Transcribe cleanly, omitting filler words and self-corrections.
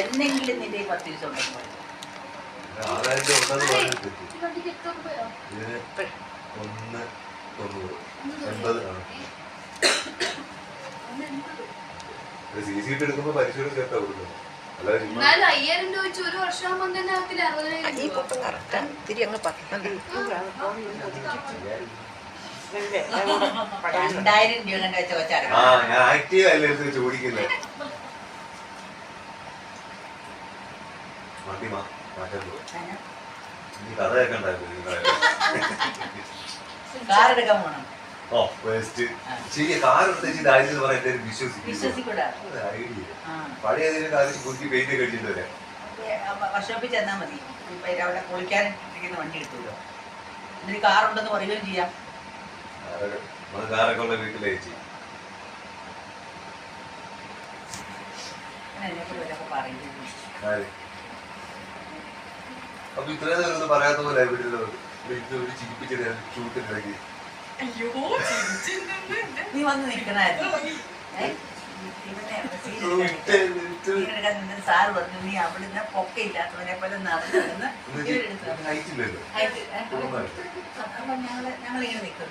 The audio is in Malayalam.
എന്തെങ്കിലും നിന്റെ 10 ദിവസം ഉണ്ടെങ്കിൽ എടുക്കുമ്പോ പരിശോധന ചേർത്താ കൊടുക്കുന്നത്. 5000 രൂപ വെച്ച് ഒരു വർഷമാകുമ്പോ തന്നെ 60,000 ഞാൻ ആക്റ്റീവ് അല്ലേ ചോദിക്കുന്നത്. വണ്ടി മാറ്റാൻ നീ കഥ കേൾക്കണ്ടായിരുന്നു. കാറെടുക്കാൻ പോണം. ഓ വേസ്റ്റ് ശരി. കാറെടുത്ത് ദാരിദ്ര്യം പറയാൻ എല്ലാവരും വിശ്വസിക്കൂടാ. പഴയ ഏതെങ്കിലും കാലത്ത് കുത്തി പെയിന്റ് കഴിച്ചിട്ട് വരാം. വർക്ക്ഷോപ്പിൽ ചെന്നാൽ മതി. അവിടെ കുളിക്കാനിരിക്കുന്ന വണ്ടി എടുത്തുല്ലോ. എന്നിട്ട് കാറുണ്ടെന്ന് പറയുകയും ചെയ്യാം. കാറൊക്കെ ഉള്ള വീട്ടിലേച്ചി അപ്പൊ ഇത്രയും നേരം ഒന്നും പറയാത്ത പോലെ വീട്ടിൽ ചിരിപ്പിച്ചിട്ട് ഷൂട്ടിനിടയ്ക്ക് നീ വന്ന് നിൽക്കണായിരുന്നു. സാറ് പറഞ്ഞു നീ അവിടുന്ന് പൊക്കയില്ലാത്തവനെ പോലെ നടന്നു. അപ്പൊ ഞങ്ങളിങ്ങനെ നിൽക്കുന്നു.